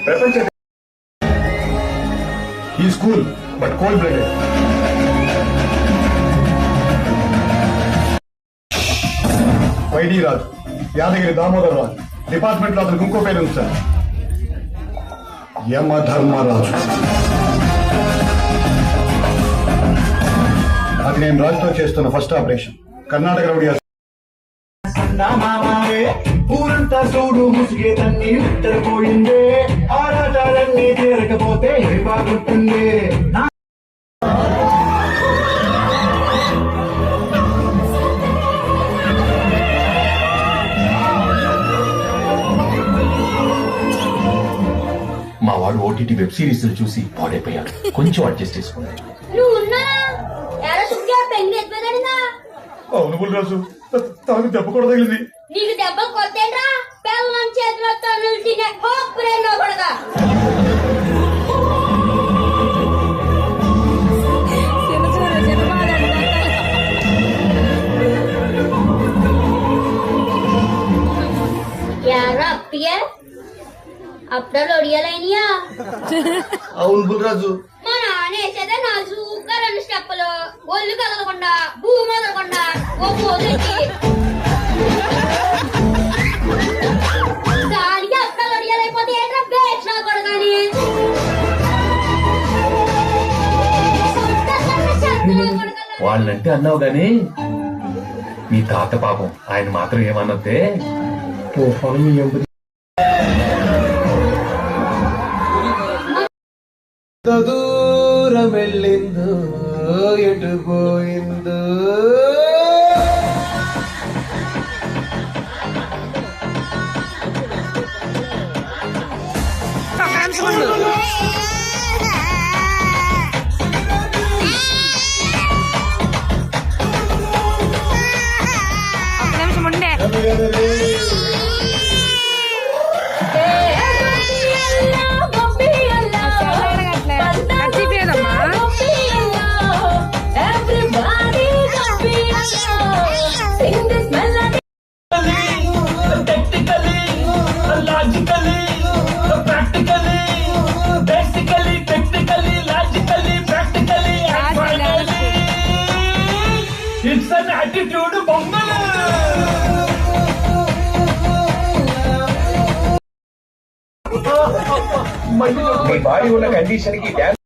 ప్రపంచ ఈ school but cold blooded. Y D Raju, Yadagiri Damodar Raju, department లో అతనికి ఇంకో పేరు ఉంది సార్, యమధర్మరాజు. అది నేను రాజుతో చేస్తున్న ఫస్ట్ ఆపరేషన్. కర్ణాటక రౌడీ ఊరంతా చూడు ముసిగే తన్ని ఉత్తరపోయిందే, ఆరాటాలన్నీ తీరకపోతే బాగుంటుంది. మా వాడు ఓటీటీ వెబ్ సిరీస్ చూసి పాడైపోయాడు. కొంచెం అడ్జస్ట్ చేసుకున్నాడు. అవును బుల్రాజు, తనకు దెబ్బ కూడా తగిలింది. నీకు దెబ్బ కొట్టేట్రా, బెల్లం చేతిలో తనులు తినే హోప్రేనో కొడగా. యారా అప్పియా అప్పుడే ఒడియాలైనయా? అవును బుల్రాజు, మా నాన్న వేసేదే నాజూగా 2 స్టెప్పులు, ఒళ్ళు కదలకుండా భూమి వదలకుండా ఓ పోదెచ్చి దానికి అప్పుడే ఒడియాలైపోతే ఏంట్రా బేట్లా కొడగాని. వాళ్ళంటే అన్నావు గాని నీ తాత పాపం, ఆయన మాత్రం ఏమన్నదే దూరం వెళ్ళిందో ఎటు పోయిందో. It's an attitude bongala. నీ బాడీ ఉన్న కండిషన్ కి డాన్స్